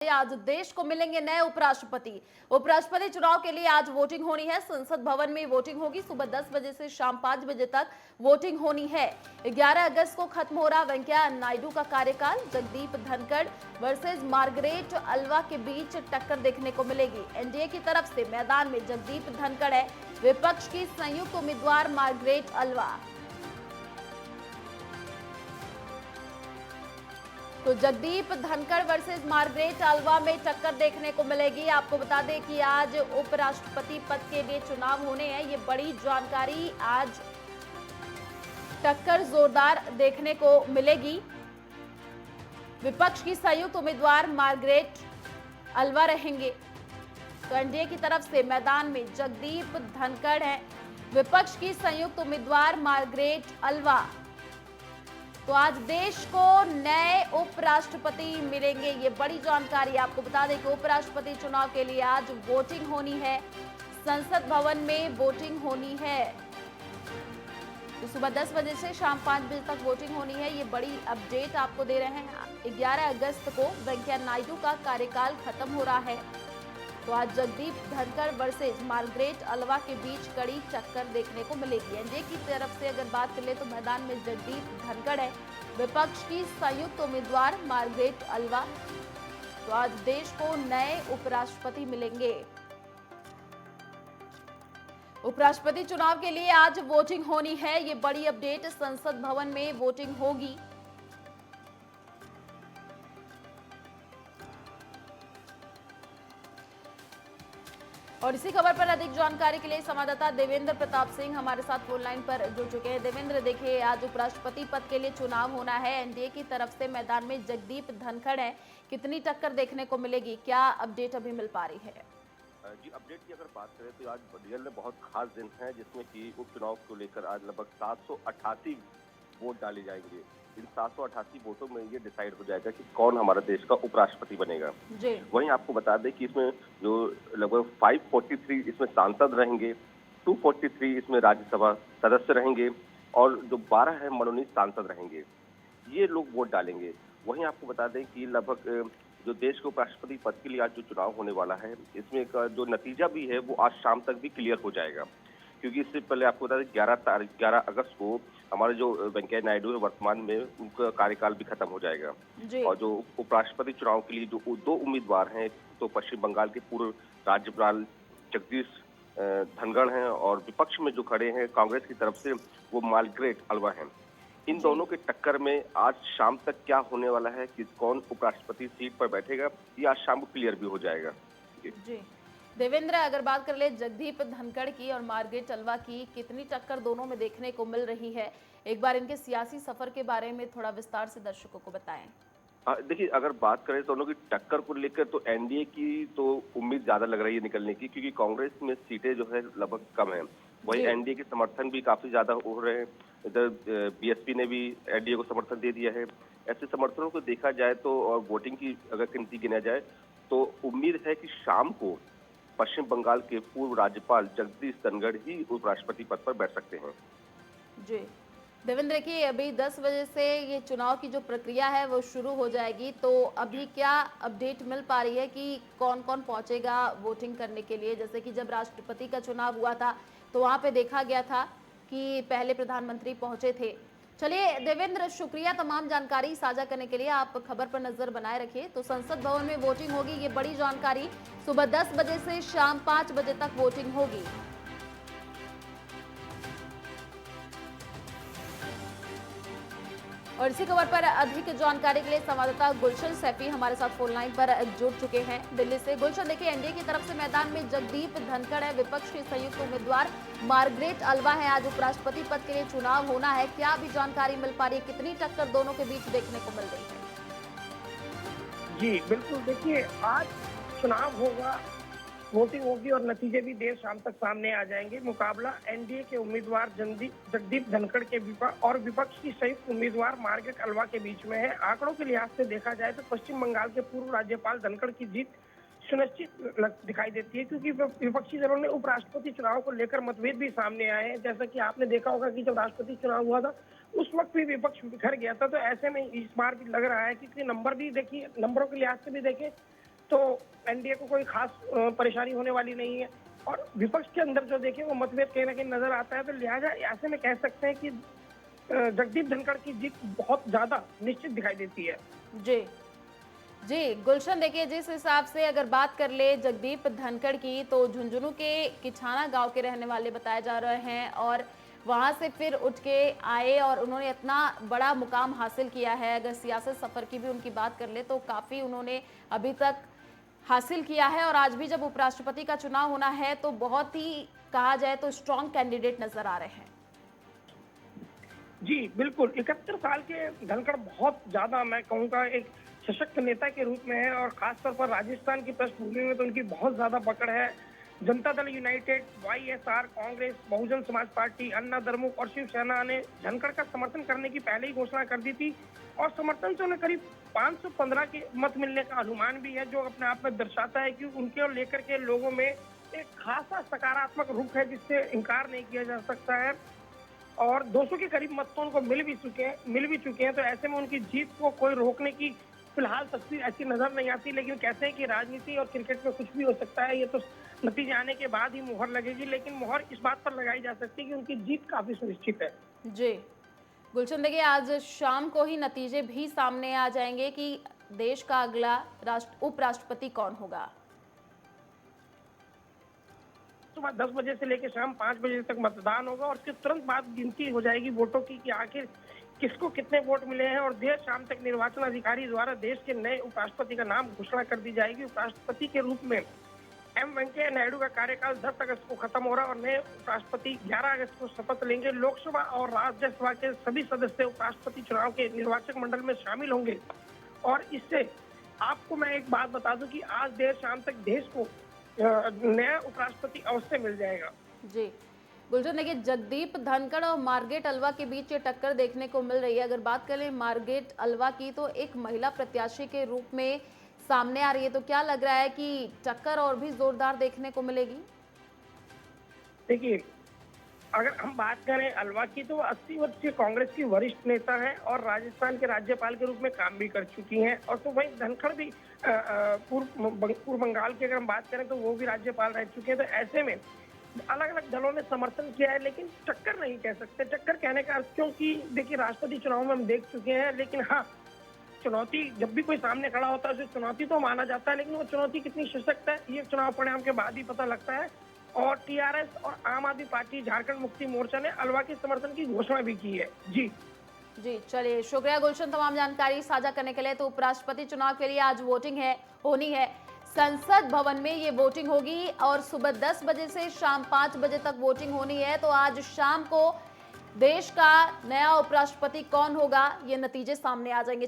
आज देश को मिलेंगे नए उपराष्ट्रपति। उपराष्ट्रपति चुनाव के लिए आज वोटिंग होनी है। संसद भवन में वोटिंग होगी। सुबह 10 बजे से शाम 5 बजे तक वोटिंग होनी है। 11 अगस्त को खत्म हो रहा वेंकैया नायडू का कार्यकाल। Jagdeep Dhankhar versus Margaret Alva के बीच टक्कर देखने को मिलेगी। एनडीए की तरफ से मैदान में जगदीप धनखड़ है, विपक्ष की संयुक्त उम्मीदवार मार्गरेट अल्वा। तो Jagdeep Dhankhar versus Margaret Alva में टक्कर देखने को मिलेगी। आपको बता दें कि आज उपराष्ट्रपति पद के लिए चुनाव होने हैं। ये बड़ी जानकारी, आज टक्कर जोरदार देखने को मिलेगी। विपक्ष की संयुक्त उम्मीदवार मार्गरेट अल्वा रहेंगे। तो एनडीए की तरफ से मैदान में जगदीप धनखड़ है, विपक्ष की संयुक्त उम्मीदवार मार्गरेट अल्वा। तो आज देश को नए उपराष्ट्रपति मिलेंगे, ये बड़ी जानकारी। आपको बता दें कि उपराष्ट्रपति चुनाव के लिए आज वोटिंग होनी है। संसद भवन में वोटिंग होनी है। तो सुबह 10 बजे से शाम 5 बजे तक वोटिंग होनी है। ये बड़ी अपडेट आपको दे रहे हैं। 11 अगस्त को वेंकैया नायडू का कार्यकाल खत्म हो रहा है। तो आज Jagdeep Dhankhar versus Margaret Alva के बीच कड़ी टक्कर देखने को मिलेगी। एनडीए की तरफ से अगर बात कर ले तो मैदान में जगदीप धनखड़ है, विपक्ष की संयुक्त उम्मीदवार मार्गरेट अल्वा। तो आज देश को नए उपराष्ट्रपति मिलेंगे। उपराष्ट्रपति चुनाव के लिए आज वोटिंग होनी है। ये बड़ी अपडेट, संसद भवन में वोटिंग होगी। और इसी खबर पर अधिक जानकारी के लिए संवाददाता देवेंद्र प्रताप सिंह हमारे साथ फोन लाइन पर जुड़ चुके हैं। देवेंद्र, देखिए आज उपराष्ट्रपति पद के लिए चुनाव होना है। एनडीए की तरफ से मैदान में जगदीप धनखड़ है, कितनी टक्कर देखने को मिलेगी, क्या अपडेट अभी मिल पा रही है? जी, अपडेट की अगर बात करें तो आज रियल में बहुत खास दिन है, जिसमें कि उपचुनाव को लेकर आज लगभग 788 वोट डाले जाएंगे। इन 788 वोटों में ये डिसाइड हो जाएगा कि कौन हमारा देश का उपराष्ट्रपति बनेगा। वहीं आपको बता दें कि इसमें जो लगभग 543 इसमें सांसद रहेंगे, 243 इसमें राज्यसभा सदस्य रहेंगे और जो 12 है मनोनीत सांसद रहेंगे। ये लोग वोट डालेंगे। वहीं आपको बता दें कि लगभग जो देश के उपराष्ट्रपति पद के लिए आज जो चुनाव होने वाला है, इसमें का जो नतीजा भी है वो आज शाम तक भी क्लियर हो जाएगा। क्योंकि इससे पहले आपको बता दें 11 अगस्त को हमारे जो वेंकैया नायडू है वर्तमान में उनका कार्यकाल भी खत्म हो जाएगा। और जो उपराष्ट्रपति चुनाव के लिए जो 2 उम्मीदवार हैं, तो पश्चिम बंगाल के पूर्व राज्यपाल जगदीश धनखड़ हैं और विपक्ष में जो खड़े हैं कांग्रेस की तरफ से वो मार्गरेट अल्वा हैं। इन दोनों के टक्कर में आज शाम तक क्या होने वाला है कि कौन उपराष्ट्रपति सीट पर बैठेगा, ये आज शाम को क्लियर भी हो जाएगा। जी देवेंद्र, अगर बात कर ले जगदीप धनखड़ की और मार्गरेट अल्वा की, कितनी टक्कर दोनों में देखने को मिल रही है? एक बार इनके सियासी सफर के बारे में थोड़ा विस्तार से दर्शकों को बताएं। देखिए, अगर बात करें तो दोनों की टक्कर को लेकर तो एनडीए की तो उम्मीद ज्यादा लग रही है निकलने की, क्योंकि कांग्रेस में सीटें जो है लगभग कम है। वही एनडीए के समर्थन भी काफी ज्यादा हो रहे हैं। इधर बीएसपी ने भी एनडीए को समर्थन दे दिया है। ऐसे समर्थनों को देखा जाए तो और वोटिंग की अगर गिनती गिना जाए तो उम्मीद है कि शाम को पश्चिम बंगाल के पूर्व राज्यपाल जगदीश धनखड़ ही उपराष्ट्रपति पद पर बैठ सकते हैं। जी देवेंद्र, देखिए अभी 10 बजे से ये चुनाव की जो प्रक्रिया है वो शुरू हो जाएगी। तो अभी क्या अपडेट मिल पा रही है कि कौन कौन पहुंचेगा वोटिंग करने के लिए? जैसे कि जब राष्ट्रपति का चुनाव हुआ था तो वहां पे देखा गया था कि पहले प्रधानमंत्री पहुंचे थे। चलिए देवेंद्र, शुक्रिया तमाम जानकारी साझा करने के लिए। आप खबर पर नजर बनाए रखिए। तो संसद भवन में वोटिंग होगी, ये बड़ी जानकारी। सुबह 10 बजे से शाम 5 बजे तक वोटिंग होगी। और इसी खबर पर अधिक जानकारी के लिए संवाददाता गुलशन सैफी हमारे साथ फोन लाइन पर जुड़ चुके हैं दिल्ली से। गुलशन, देखिए एनडीए की तरफ से मैदान में जगदीप धनखड़ है, विपक्ष की संयुक्त उम्मीदवार मार्गरेट अल्वा है। आज उपराष्ट्रपति पद के लिए चुनाव होना है, क्या अभी जानकारी मिल पा रही है? कितनी टक्कर दोनों के बीच देखने को मिल रही है? जी बिल्कुल, देखिए आज चुनाव होगा, वोटिंग होगी और नतीजे भी देर शाम तक सामने आ जाएंगे। मुकाबला एनडीए के उम्मीदवार जगदीप धनखड़ के और विपक्ष की संयुक्त उम्मीदवार मार्गरेट अल्वा के बीच में है। आंकड़ों के लिहाज से देखा जाए तो पश्चिम बंगाल के पूर्व राज्यपाल धनखड़ की जीत सुनिश्चित दिखाई देती है, क्योंकि विपक्षी दलों ने उपराष्ट्रपति चुनाव को लेकर मतभेद भी सामने आए हैं। जैसा कि आपने देखा होगा कि जब राष्ट्रपति चुनाव हुआ था उस वक्त भी विपक्ष बिखर गया था। तो ऐसे में इस बार भी लग रहा है कि नंबर भी देखिए, नंबरों के लिहाज से भी देखें तो एनडीए को कोई खास परेशानी होने वाली नहीं है। और विपक्ष के अंदर जो देखें वो मतभेद कहीं ना कहीं नजर आता है, तो लिहाजा ऐसे में कह सकते हैं कि जगदीप धनखड़ की जीत बहुत ज्यादा निश्चित दिखाई देती है। जी जी गुलशन, देखिए जिस हिसाब से अगर बात कर ले जगदीप धनखड़ की, तो झुंझुनू के किछाना गांव के रहने वाले बताए जा रहे हैं और वहां से फिर उठ के आए और उन्होंने इतना बड़ा मुकाम हासिल किया है। अगर सियासत सफर की भी उनकी बात कर ले तो काफी उन्होंने अभी तक हासिल किया है और आज भी जब उपराष्ट्रपति का चुनाव होना है तो बहुत ही कहा जाए तो स्ट्रॉन्ग कैंडिडेट नजर आ रहे हैं। जी बिल्कुल, 71 साल के धनखड़ बहुत ज्यादा मैं कहूँगा एक सशक्त नेता के रूप में है, और खासतौर पर राजस्थान की पृष्ठभूमि में तो उनकी बहुत ज्यादा पकड़ है। Janata Dal United, YSR, Congress, Bahujan Samaj party, अन्ना द्रमुक और शिवसेना ने धनखड़ का समर्थन करने की पहले ही घोषणा कर दी थी, और समर्थन से उन्हें करीब 515 के मत मिलने का अनुमान भी है, जो अपने आप में दर्शाता है कि उनके और लेकर के लोगों में एक खासा सकारात्मक रुख है जिससे इनकार नहीं किया जा सकता है। और 200 के करीब मत तो उनको मिल भी चुके हैं, तो ऐसे में उनकी जीत को कोई रोकने की फिलहाल तस्वीर ऐसी नजर नहीं आती। लेकिन कहते हैं कि राजनीति और क्रिकेट में कुछ भी हो सकता है, ये तो नतीजे आने के बाद ही मुहर लगेगी, लेकिन मुहर इस बात पर लगाई जा सकती है कि उनकी जीत काफी सुनिश्चित है। जी गुलशन, देखिए आज शाम को ही नतीजे भी सामने आ जाएंगे कि देश का अगला उपराष्ट्रपति कौन होगा। सुबह 10 बजे से लेकर शाम 5 बजे तक मतदान होगा, और उसके तुरंत बाद गिनती हो जाएगी वोटों की कि आखिर किसको कितने वोट मिले हैं, और देर शाम तक निर्वाचन अधिकारी द्वारा देश के नए उपराष्ट्रपति का नाम घोषणा कर दी जाएगी। उपराष्ट्रपति के रूप में एम वेंकैया नायडू का कार्यकाल 10 अगस्त को खत्म हो रहा है और नए उपराष्ट्रपति 11 अगस्त को शपथ लेंगे। लोकसभा और राज्यसभा के सभी सदस्य उपराष्ट्रपति चुनाव के निर्वाचक मंडल में शामिल होंगे। और इससे आपको मैं एक बात बता दूं कि आज देर शाम तक देश को नया उपराष्ट्रपति अवश्य मिल जाएगा। जी गुलशन, देखिए जगदीप धनखड़ और मार्ग्रेट अल्वा के बीच ये टक्कर देखने को मिल रही है। अगर बात करें मार्ग्रेट अल्वा की, तो एक महिला प्रत्याशी के रूप में सामने आ रही है, तो क्या लग रहा है कि टक्कर और भी जोरदार देखने को मिलेगी? देखिए, अगर हम बात करें अल्वा की, तो 80 वर्षीय कांग्रेस की वरिष्ठ नेता है और राजस्थान के राज्यपाल के रूप में काम भी कर चुकी हैं। और तो वही धनखड़ भी पूर्व बंगाल की अगर हम बात करें तो वो भी राज्यपाल रह चुके हैं। तो ऐसे में अलग अलग दलों ने समर्थन किया है, लेकिन टक्कर नहीं कह सकते। टक्कर कहने का अर्थ, क्योंकि देखिए राष्ट्रपति चुनाव में हम देख चुके हैं, लेकिन हाँ, चुनौती जब भी कोई सामने खड़ा होता है उसे चुनौती तो माना जाता है, लेकिन वो चुनौती कितनी सशक्त है ये चुनाव परिणाम के बाद ही पता लगता है। और टीआरएस और आम आदमी पार्टी, झारखंड मुक्ति मोर्चा ने अल्वा के समर्थन की घोषणा भी की है। जी चलिए, शुक्रिया गुलशन तमाम जानकारी साझा करने के लिए। तो उपराष्ट्रपति चुनाव के लिए आज वोटिंग होनी है। संसद भवन में ये वोटिंग होगी और सुबह 10 बजे से शाम 5 बजे तक वोटिंग होनी है। तो आज शाम को देश का नया उपराष्ट्रपति कौन होगा, ये नतीजे सामने आ जाएंगे।